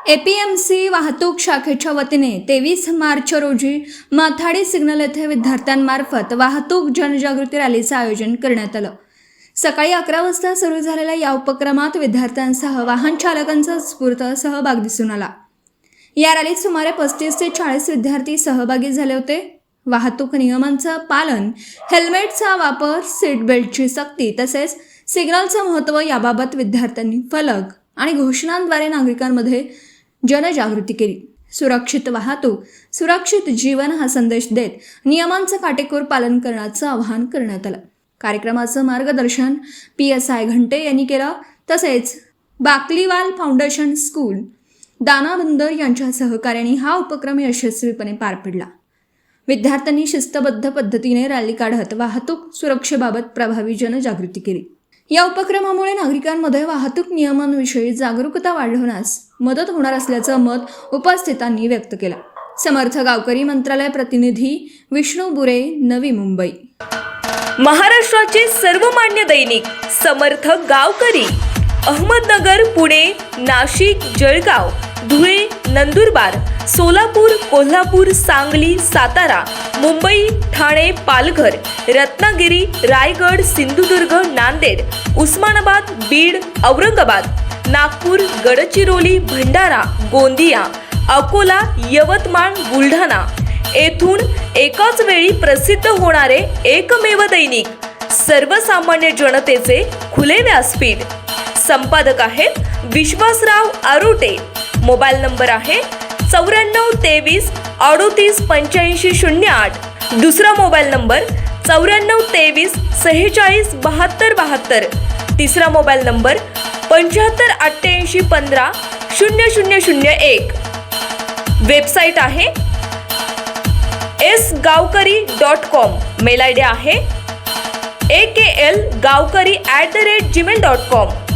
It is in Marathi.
एपीएमसी वाहतूक शाखेच्या वतीने 23 मार्च रोजी माथाडी सिग्नल येथे विद्यार्थ्यांमार्फत वाहतूक जनजागृती रॅलीचे आयोजन करण्यात आलं। सकाळी 11 वाजता सुरू झालेल्या या उपक्रमात विद्यार्थ्यांसह वाहन चालकांचा उत्स्फूर्त सहभाग दिसून आला। या रॅलीत सुमारे 35 ते 40 विद्यार्थी सहभागी झाले होते। वाहतूक नियमांचं पालन, हेल्मेटचा वापर, सीट बेल्टची सक्ती तसेच सिग्नलचं महत्त्व याबाबत विद्यार्थ्यांनी फलक आणि घोषणांद्वारे नागरिकांमध्ये जनजागृती केली। सुरक्षित वाहतूक, सुरक्षित जीवन हा संदेश देत नियमांचं काटेकोर पालन करण्याचं आवाहन करण्यात आलं। कार्यक्रमाचं मार्गदर्शन PSI घंटे यांनी केलं। तसेच बाकलीवाल फाउंडेशन स्कूल, दाना बंदर यांच्या सहकार्याने हा उपक्रम यशस्वीपणे पार पडला। विद्यार्थ्यांनी शिस्तबद्ध पद्धतीने रॅली काढत वाहतूक सुरक्षेबाबत प्रभावी जनजागृती केली। या उपक्रमामुळे नागरिकांमध्ये वाहतूक नियमांविषयी जागरूकता वाढवण्यास मदत होणार असल्याचं मत उपस्थितांनी व्यक्त केलं। समर्थ गावकरी मंत्रालय प्रतिनिधी विष्णू बुरे, नवी मुंबई। महाराष्ट्राचे सर्वमान्य दैनिक समर्थ गावकरी, अहमदनगर, पुणे, नाशिक, जळगाव, धुळे, नंदुरबार, सोलापूर, कोल्हापूर, सांगली, सातारा, मुंबई, ठाणे, पालघर, रत्नागिरी, रायगड, सिंधुदुर्ग, नांदेड, उस्मानाबाद, बीड, औरंगाबाद, नागपूर, गडचिरोली, भंडारा, गोंदिया, अकोला, यवतमाळ, बुलढाणा येथून एकाच वेळी प्रसिद्ध होणारे एकमेव दैनिक, सर्वसामान्य जनतेचे खुले व्यासपीठ। संपादक आहेत विश्वासराव आरोटे। मोबाईल नंबर आहे 94 23 38 85 08। दुसरा मोबाईल नंबर 94 23 46 72 72। तिसरा मोबाईल नंबर 75 88 15 0001। वेबसाईट आहे sgavkari.com। मेल आयडी आहे aklgavkari@gmail.com।